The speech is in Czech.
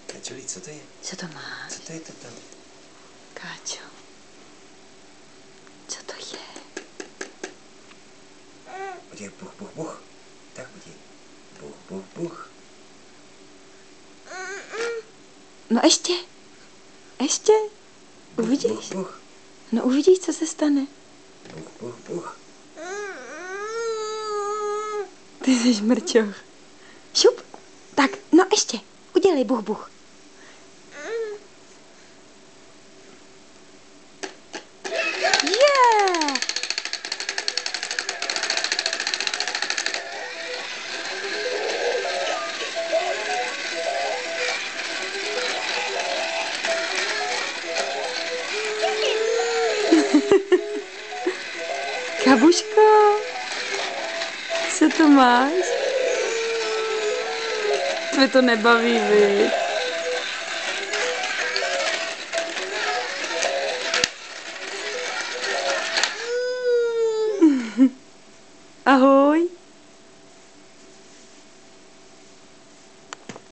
Káčoli, co to je? Co to máš? Co to je toto? Káčo. Co to je? Udělej buch, buch, buch. Tak udělej. Buch, buch, buch. No ještě. Ještě. Buch, Uvidíš? buch, buch. No uvidíš, co se stane. Buch, buch, buch. Ty jsi mrťoch. Šup. Tak, no ještě. Udělej buch, buch. Yeah! Kabuško, co to máš? Tvé to nebaví, viď? Ahoj.